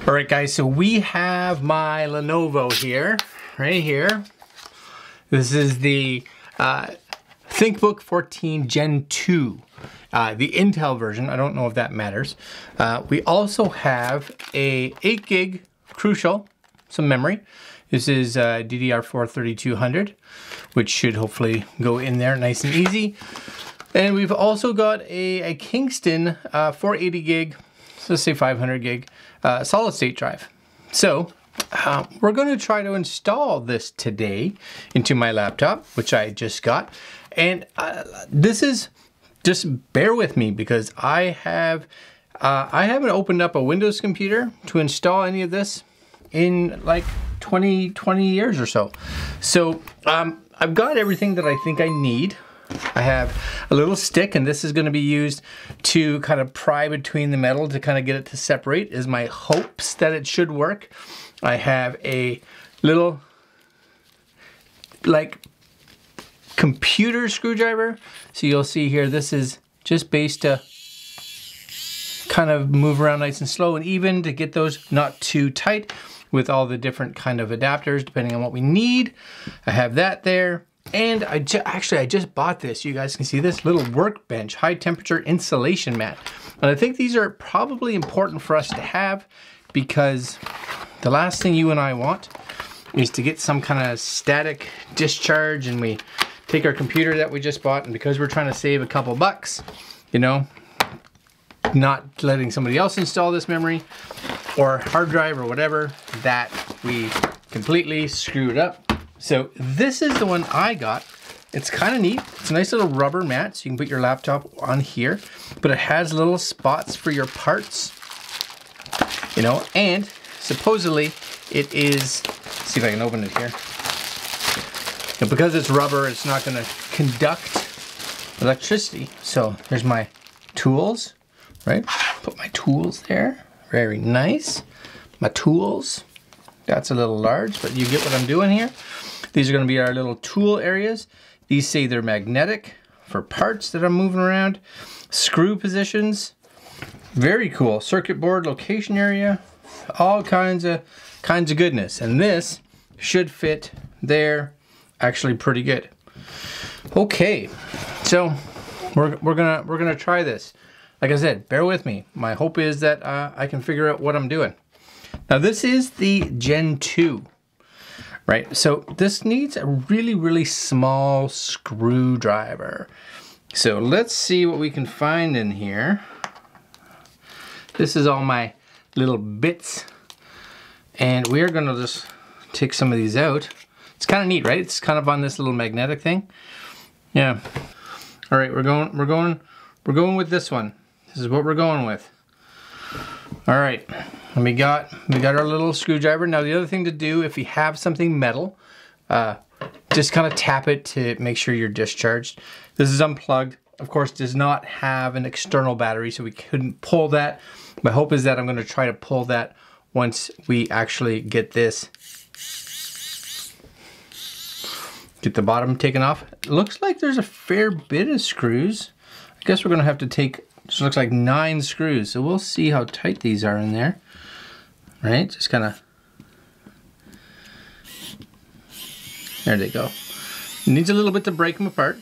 All right, guys, so we have my Lenovo here, right here. This is the Thinkbook 14 Gen 2, the Intel version. I don't know if that matters. We also have a 8 gig Crucial, some memory. This is DDR4 3200, which should hopefully go in there nice and easy. And we've also got a Kingston 480 gig, so let's say 500 gig solid state drive. So we're going to try to install this today into my laptop, which I just got. And this is, just bear with me because I haven't opened up a Windows computer to install any of this in like 20 years or so. So I've got everything that I think I need. I have a little stick, and this is going to be used to kind of pry between the metal to kind of get it to separate, is my hopes that it should work. I have a little like computer screwdriver. So you'll see here, this is just based to kind of move around nice and slow and even to get those not too tight with all the different kind of adapters depending on what we need. I have that there. And I just bought this. You guys can see this little workbench, high temperature insulation mat. And I think these are probably important for us to have because the last thing you and I want is to get some kind of static discharge and we take our computer that we just bought, and because we're trying to save a couple bucks, you know, not letting somebody else install this memory or hard drive or whatever, that we completely screwed up. So this is the one I got. It's kind of neat. It's a nice little rubber mat, so you can put your laptop on here, but it has little spots for your parts, you know, and supposedly it is, let's see if I can open it here. And because it's rubber, it's not gonna conduct electricity. So there's my tools, right? Put my tools there, very nice. My tools, that's a little large, but you get what I'm doing here. These are going to be our little tool areas. These say they're magnetic for parts that I'm moving around. Screw positions, very cool. Circuit board location area, all kinds of goodness. And this should fit there actually pretty good. Okay, so we're gonna try this. Like I said, bear with me. My hope is that I can figure out what I'm doing. Now this is the Gen 2. Right, so this needs a really small screwdriver. So let's see what we can find in here. This is all my little bits. And we're gonna just take some of these out. It's kind of neat, right? It's kind of on this little magnetic thing. Yeah. All right, we're going with this one. This is what we're going with. All right. And we got our little screwdriver. Now the other thing to do, if you have something metal, just kind of tap it to make sure you're discharged. This is unplugged. Of course, does not have an external battery, so we couldn't pull that. My hope is that I'm going to try to pull that once we actually get this. Get the bottom taken off. It looks like there's a fair bit of screws. I guess we're going to have to take, this looks like 9 screws. So we'll see how tight these are in there. Right, just kind of, there they go. It needs a little bit to break them apart.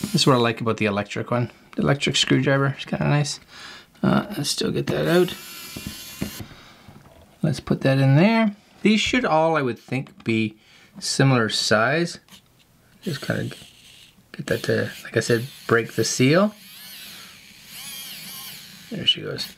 This is what I like about the electric one. The electric screwdriver is kind of nice. Let's still get that out. Let's put that in there. These should all, I would think, be similar size. Just kind of get that to, like I said, break the seal. There she goes.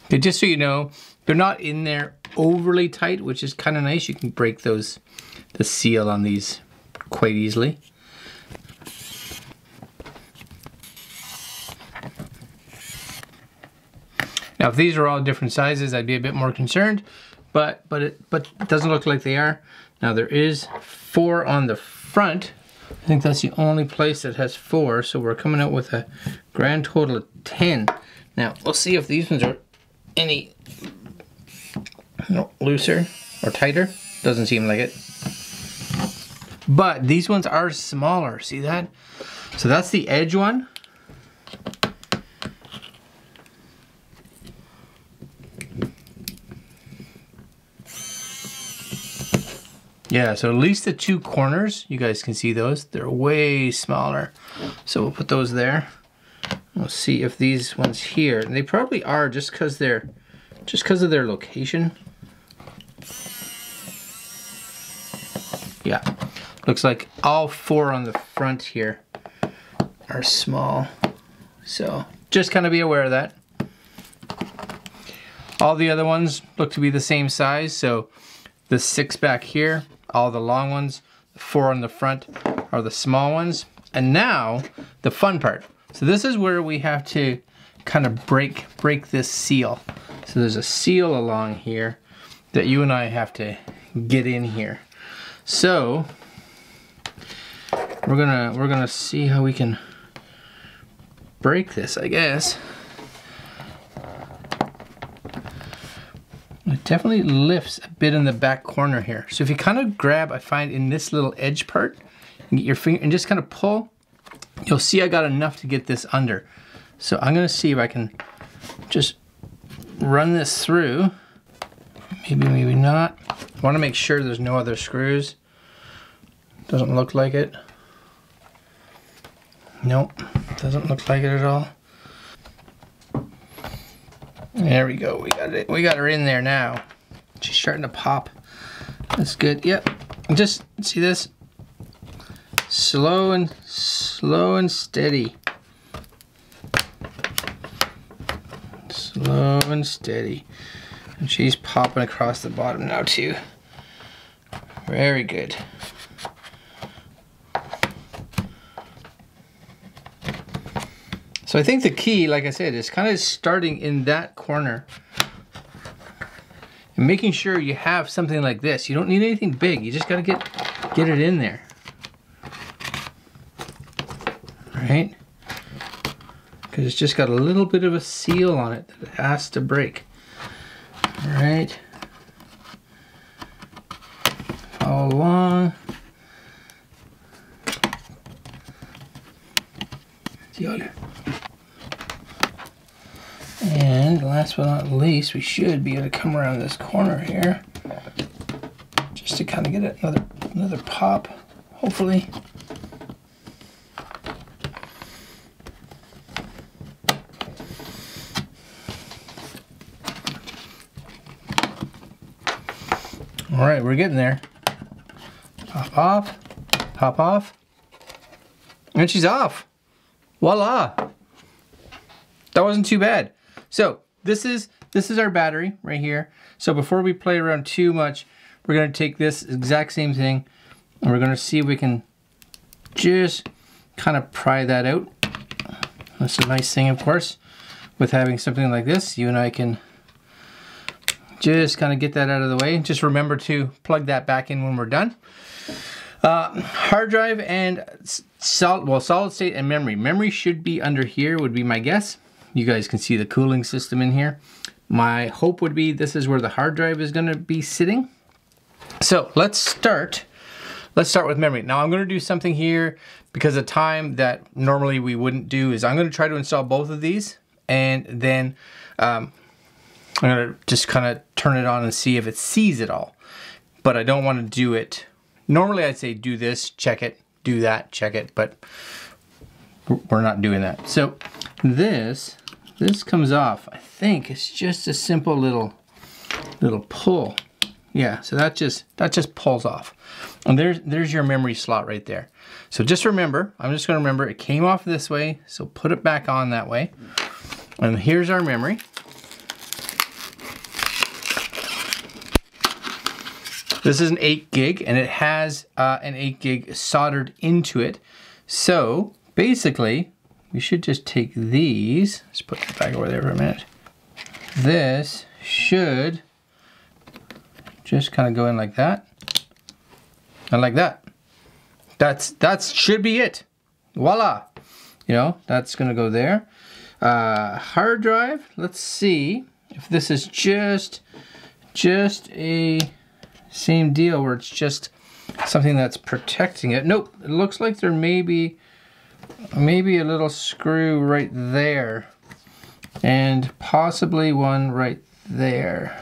Okay, just so you know, they're not in there overly tight, which is kind of nice. You can break the seal on these quite easily. Now, if these are all different sizes, I'd be a bit more concerned, but it doesn't look like they are. Now, there is 4 on the front. I think that's the only place that has 4, so we're coming out with a grand total of 10. Now, we'll see if these ones are any looser or tighter. Doesn't seem like it. But these ones are smaller, see that? So that's the edge one. Yeah, so at least the two corners, you guys can see those, they're way smaller. So we'll put those there. We'll see if these ones here, and they probably are just because of their location. Yeah, looks like all four on the front here are small. So just kind of be aware of that. All the other ones look to be the same size. So the 6 back here, all the long ones, the 4 on the front are the small ones. And now the fun part. So this is where we have to kind of break this seal. So there's a seal along here that you and I have to get in here. So we're gonna see how we can break this, I guess. It definitely lifts a bit in the back corner here. So if you kind of grab, I find in this little edge part, and get your finger and just kind of pull, you'll see I got enough to get this under. So I'm gonna see if I can just run this through. Maybe, maybe not. I wanna make sure there's no other screws. Doesn't look like it. Nope, doesn't look like it at all. There we go, we got it. We got her in there now. She's starting to pop. That's good, yep. Just see this? Slow and steady. Slow and steady. And she's popping across the bottom now too. Very good. So I think the key, like I said, is kind of starting in that corner and making sure you have something like this. You don't need anything big. You just got to get it in there. Right? Because it's just got a little bit of a seal on it that it has to break. All right. Follow along. The other. And last but not least, we should be able to come around this corner here just to kind of get another pop, hopefully. All right, we're getting there. Pop off, pop off, and she's off. Voila! That wasn't too bad. So this is our battery right here. So before we play around too much, we're gonna take this exact same thing and we're gonna see if we can just kind of pry that out. That's a nice thing, of course, with having something like this. You and I can just kind of get that out of the way. Just remember to plug that back in when we're done. Hard drive and solid state and memory. Memory should be under here, would be my guess. You guys can see the cooling system in here. My hope would be this is where the hard drive is going to be sitting. So let's start with memory. Now I'm going to do something here because of time that normally we wouldn't do is I'm going to try to install both of these and then I'm going to just kind of turn it on and see if it sees it all. But I don't want to do it. Normally I'd say do this, check it, do that, check it, but we're not doing that. So this comes off. I think it's just a simple little pull. Yeah, so that just pulls off. And there's your memory slot right there. So just remember, I'm just gonna remember it came off this way, so put it back on that way. And here's our memory. This is an 8 gig and it has an 8 gig soldered into it. So basically, we should just take these, let's put it back over there for a minute. This should just kind of go in like that. And like that. That should be it. Voila. You know, that's gonna go there. Hard drive, let's see if this is just a same deal where it's just something that's protecting it. Nope, it looks like there may be a little screw right there and possibly one right there.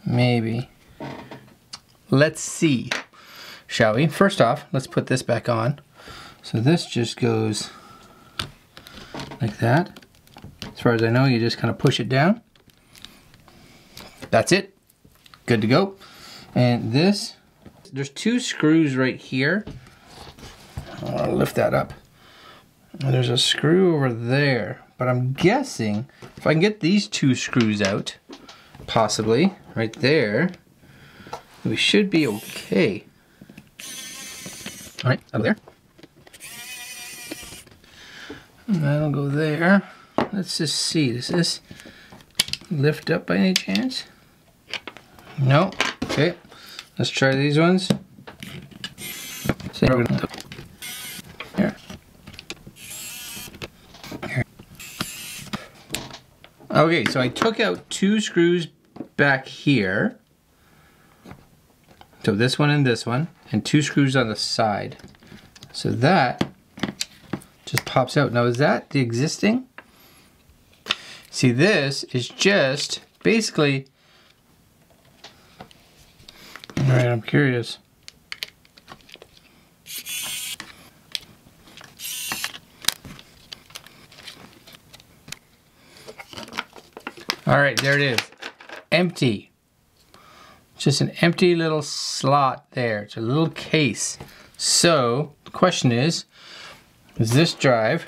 Maybe. Let's see, shall we? First off, let's put this back on. So this just goes like that. As far as I know, you just kind of push it down. That's it. Good to go. And this, there's two screws right here. I'll lift that up. And there's a screw over there. But I'm guessing if I can get these two screws out, possibly, right there, we should be okay. All right, out of there. And that'll go there. Let's just see, does this lift up by any chance? No. Okay. Let's try these ones. Here. Here. Okay, so I took out two screws back here. So this one, and two screws on the side. So that just pops out. Now is that the existing? See, this is just basically, all right, I'm curious. All right, there it is, empty. Just an empty little slot there. It's a little case. So the question is this drive,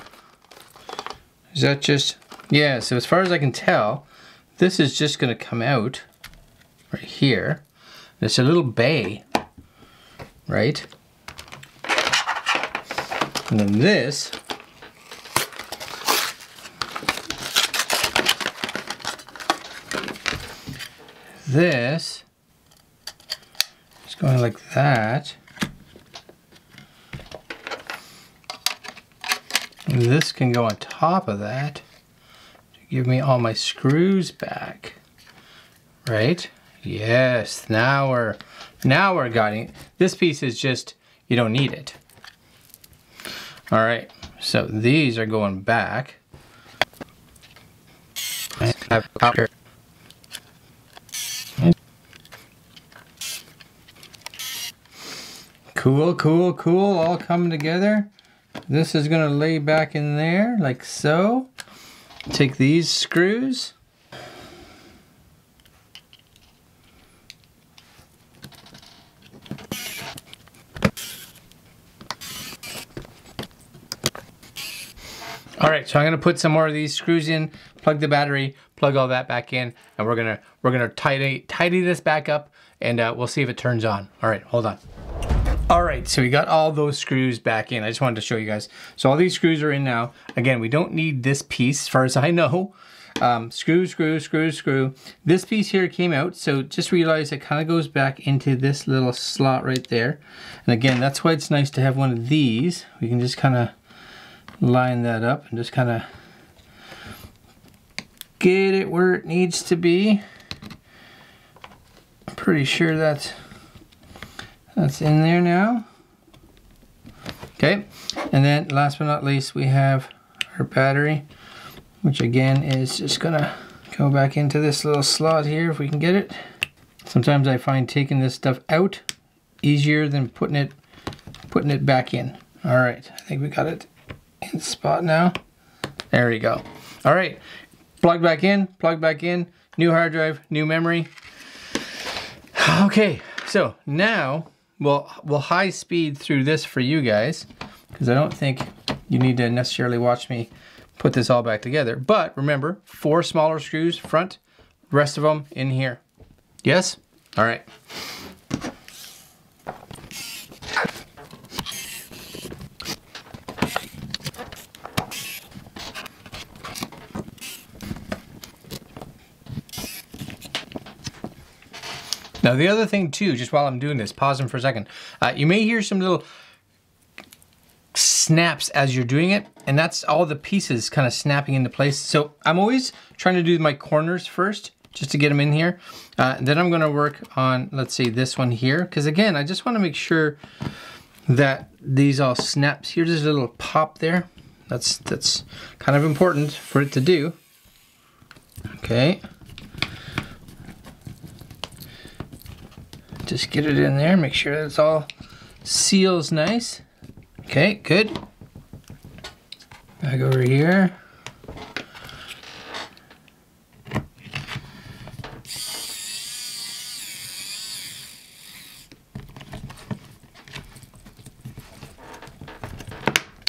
is that just, yeah, so as far as I can tell, this is just gonna come out right here. It's a little bay, right? And then this, is going like that. And this can go on top of that to give me all my screws back, right? Yes, now we're getting it. This piece is just, you don't need it. All right, so these are going back. Cool, cool, cool, all coming together. This is gonna lay back in there like so. Take these screws. All right, so I'm gonna put some more of these screws in, plug the battery, plug all that back in, and we're gonna tidy this back up, and we'll see if it turns on. All right, hold on. All right, so we got all those screws back in. I just wanted to show you guys. So all these screws are in now. Again, we don't need this piece, as far as I know. Screw, screw, screw, screw. This piece here came out, so just realize it kind of goes back into this little slot right there. And again, that's why it's nice to have one of these. We can just kind of line that up and just kind of get it where it needs to be. I'm pretty sure that's in there now. Okay, and then last but not least, we have our battery, which again is just gonna go back into this little slot here if we can get it. Sometimes I find taking this stuff out easier than putting it back in. All right, I think we got it in the spot now. There we go. All right, plug back in, new hard drive, new memory. Okay, so now we'll high speed through this for you guys, because I don't think you need to necessarily watch me put this all back together. But remember, 4 smaller screws front, rest of them in here. Yes? All right. Now the other thing too, just while I'm doing this, pause them for a second. You may hear some little snaps as you're doing it, and that's all the pieces kind of snapping into place. So I'm always trying to do my corners first. just to get them in here. Then I'm gonna work on, let's see, this one here, because again, I just wanna make sure that these all snaps. Here's this little pop there. That's kind of important for it to do. Okay. Just get it in there, make sure that it's all seals nice. Okay, good. I go over here.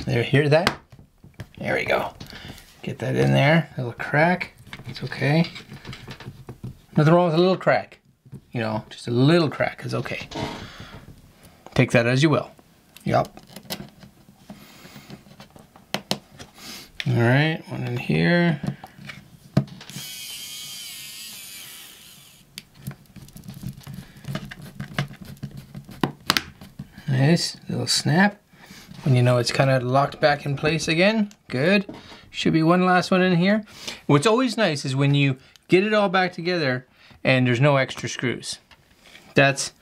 There, hear that? There we go. Get that in there, a little crack, it's okay. Nothing wrong with a little crack. You know, just a little crack is okay. Take that as you will. Yup. All right, one in here. Nice, little snap. When you know it's kind of locked back in place again. Good. Should be one last one in here. What's always nice is when you get it all back together and there's no extra screws. That's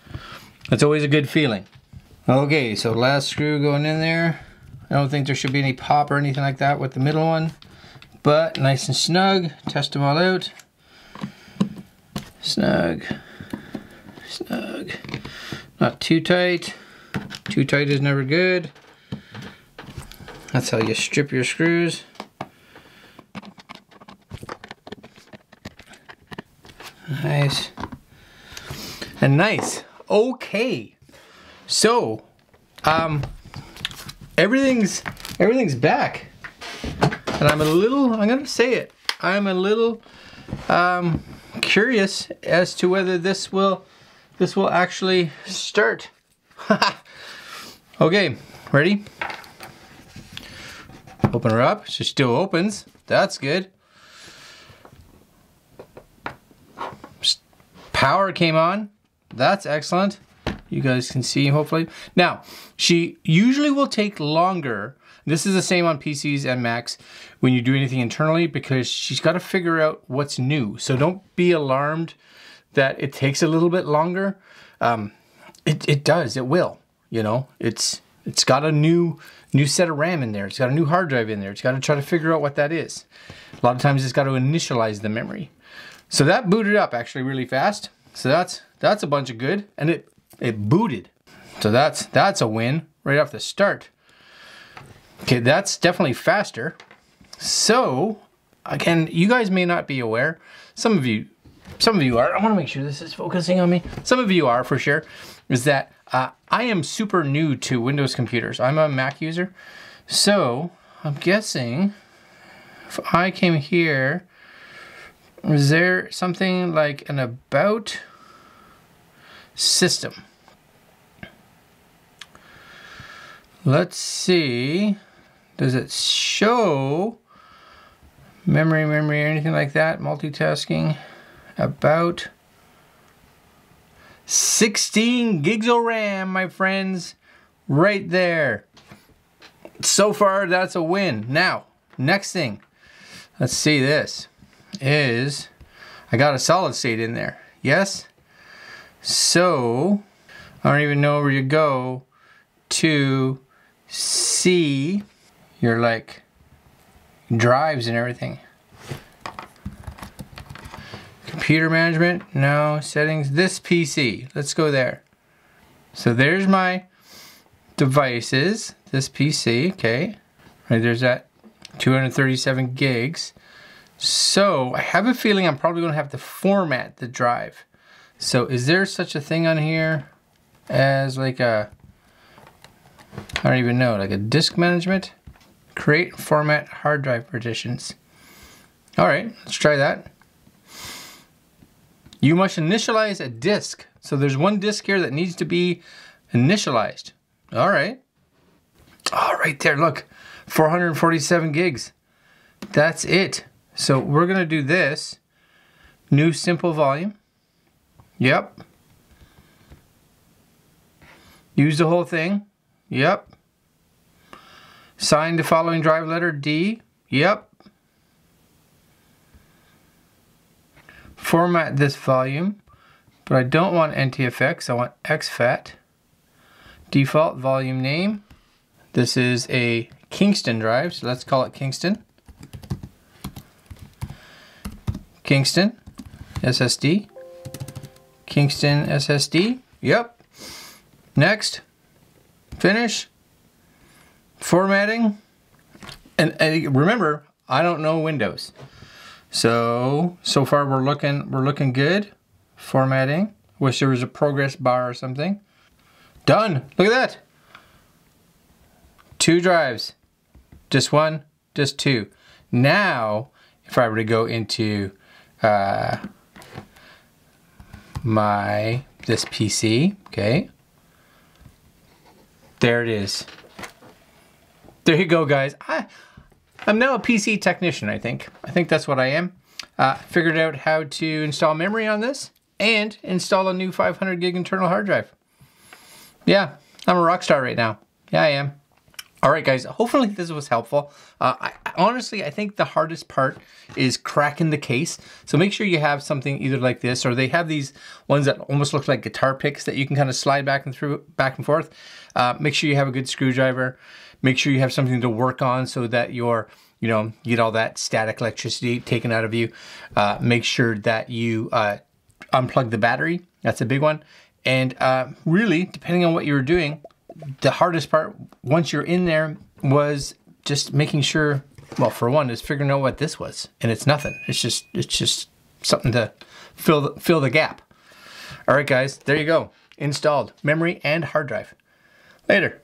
always a good feeling. Okay, so last screw going in there. I don't think there should be any pop or anything like that with the middle one, but nice and snug. Test them all out. Snug, snug. Not too tight. Too tight is never good. That's how you strip your screws. Nice. And nice. Okay. So, everything's back. And I'm gonna say it. I'm a little curious as to whether this will actually start. Okay, ready? Open her up. She still opens. That's good. Power came on. That's excellent. You guys can see, hopefully. Now, she usually will take longer. This is the same on PCs and Macs when you do anything internally, because she's got to figure out what's new. So don't be alarmed that it takes a little bit longer. It does. It will. You know, it's got a new set of RAM in there. It's got a new hard drive in there. It's got to try to figure out what that is. A lot of times it's got to initialize the memory. So that booted up actually really fast. So that's a bunch of good, and it booted. So that's a win right off the start. Okay, that's definitely faster. So again, you guys may not be aware. Some of you are. I want to make sure this is focusing on me. Some of you are for sure. Is that I am super new to Windows computers. I'm a Mac user. So I'm guessing if I came here, is there something like an about system? Let's see. Does it show memory or anything like that? Multitasking. About 16 gigs of RAM, my friends. Right there. So far, that's a win. Now, next thing. Let's see this. Is I got a solid state in there. Yes? So I don't even know where you go to see your like drives and everything. Computer management, no. Settings, this PC. Let's go there. So there's my devices, this PC, okay. Right, there's that 237 gigs. So I have a feeling I'm probably gonna have to format the drive. So is there such a thing on here as like a, I don't even know, like a disk management? Create and format hard drive partitions. All right, let's try that. You must initialize a disk. So there's one disk here that needs to be initialized. All right. Oh, right there, look, 447 gigs. That's it. So we're gonna do this. New simple volume. Yep. Use the whole thing. Yep. Sign the following drive letter D. Yep. format this volume, but I don't want NTFS, I want exFAT. Default volume name. This is a Kingston drive, so let's call it Kingston. Kingston SSD. Kingston SSD. Yep. Next. Finish. Formatting. And remember, I don't know Windows. So far we're looking good. Formatting. Wish there was a progress bar or something. Done. Look at that. 2 drives. Just 1, just 2. Now, if I were to go into this PC, okay. There it is. There you go, guys. I'm now a PC technician, I think. I think that's what I am. Figured out how to install memory on this and install a new 500 gig internal hard drive. Yeah, I'm a rock star right now. Yeah, I am. All right, guys, hopefully this was helpful. Honestly, I think the hardest part is cracking the case. So make sure you have something either like this, or they have these ones that almost look like guitar picks that you can kind of slide back and forth. Make sure you have a good screwdriver. Make sure you have something to work on so that you're, get all that static electricity taken out of you. Make sure that you unplug the battery. That's a big one. And really, depending on what you were doing, the hardest part, once you're in there, was just making sure, well, for one, is figuring out what this was. And it's nothing. It's just something to fill the gap. All right, guys, there you go. Installed memory and hard drive. Later.